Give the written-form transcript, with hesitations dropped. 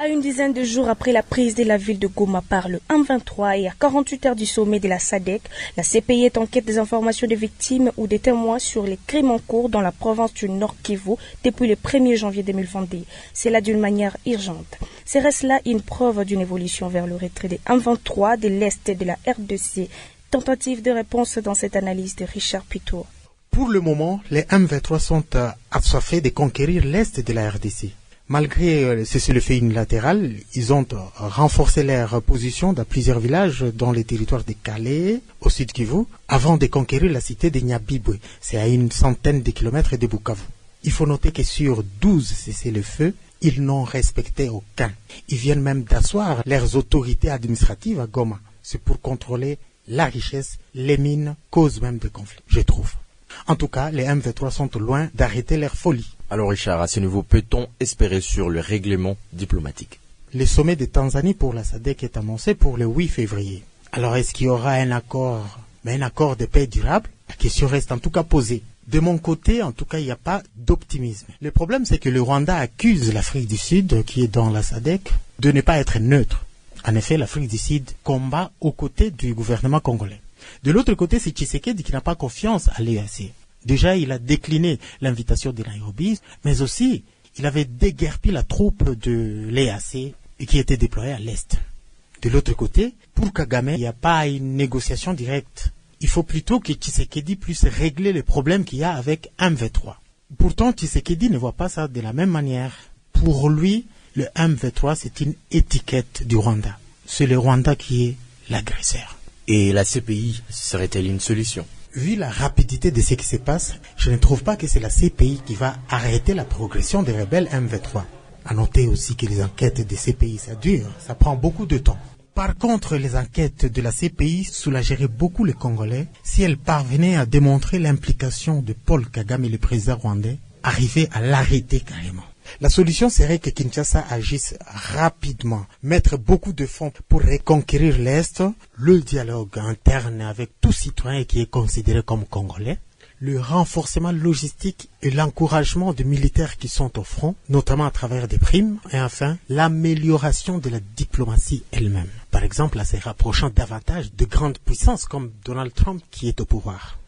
À une dizaine de jours après la prise de la ville de Goma par le M23 et à 48 heures du sommet de la SADC, la CPI est en quête des informations des victimes ou des témoins sur les crimes en cours dans la province du Nord Kivu depuis le 1er janvier 2022. C'est là d'une manière urgente. Serait-ce là une preuve d'une évolution vers le retrait des M23 de l'Est de la RDC? Tentative de réponse dans cette analyse de Richard Pitour. Pour le moment, les M23 sont assoiffés de conquérir l'Est de la RDC. Malgré ce fait unilatéral, ils ont renforcé leur position dans plusieurs villages dans les territoires de Calais, au sud Kivu, avant de conquérir la cité de Nyabibwe. C'est à une centaine de kilomètres de Bukavu. Il faut noter que sur 12 cessez-le-feu, ils n'ont respecté aucun. Ils viennent même d'asseoir leurs autorités administratives à Goma. C'est pour contrôler la richesse, les mines, cause même de conflits, je trouve. En tout cas, les M23 sont loin d'arrêter leur folie. Alors Richard, à ce niveau, peut-on espérer sur le règlement diplomatique? Le sommet de Tanzanie pour la SADC est annoncé pour le 8 février. Alors est-ce qu'il y aura un accord de paix durable? La question reste en tout cas posée. De mon côté, en tout cas, il n'y a pas d'optimisme. Le problème, c'est que le Rwanda accuse l'Afrique du Sud, qui est dans la SADC, de ne pas être neutre. En effet, l'Afrique du Sud combat aux côtés du gouvernement congolais. De l'autre côté, c'est Tshisekedi qui n'a pas confiance à l'EAC. Déjà, il a décliné l'invitation de Nairobi, mais aussi, il avait déguerpi la troupe de l'EAC qui était déployée à l'Est. De l'autre côté, pour Kagame, il n'y a pas une négociation directe. Il faut plutôt que Tshisekedi puisse régler les problèmes qu'il y a avec M23. Pourtant, Tshisekedi ne voit pas ça de la même manière. Pour lui, le M23, c'est une étiquette du Rwanda. C'est le Rwanda qui est l'agresseur. Et la CPI serait-elle une solution? Vu la rapidité de ce qui se passe, je ne trouve pas que c'est la CPI qui va arrêter la progression des rebelles M23. À noter aussi que les enquêtes des CPI, ça dure, ça prend beaucoup de temps. Par contre, les enquêtes de la CPI soulageraient beaucoup les Congolais si elles parvenaient à démontrer l'implication de Paul Kagame, le président rwandais, arriver à l'arrêter carrément. La solution serait que Kinshasa agisse rapidement, mettre beaucoup de fonds pour reconquérir l'Est, le dialogue interne avec tout citoyen qui est considéré comme congolais, le renforcement logistique et l'encouragement des militaires qui sont au front, notamment à travers des primes, et enfin, l'amélioration de la diplomatie elle-même. Par exemple, en se rapprochant davantage de grandes puissances comme Donald Trump qui est au pouvoir.